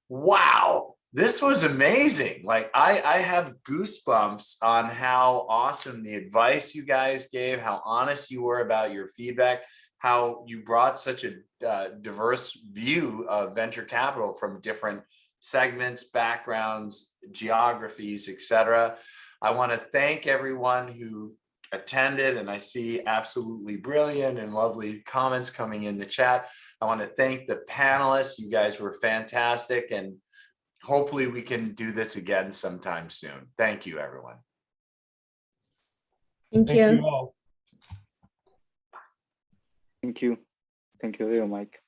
B: Wow, this was amazing. Like I have goosebumps on how awesome the advice you guys gave, how honest you were about your feedback, how you brought such a diverse view of venture capital from different segments, backgrounds, geographies, etc. I want to thank everyone who attended, and I see absolutely brilliant and lovely comments coming in the chat. I want to thank the panelists. You guys were fantastic, and hopefully we can do this again sometime soon. Thank you, everyone.
D: Thank you.
A: Thank you all.
E: Thank you. Thank you, Leo, Mike.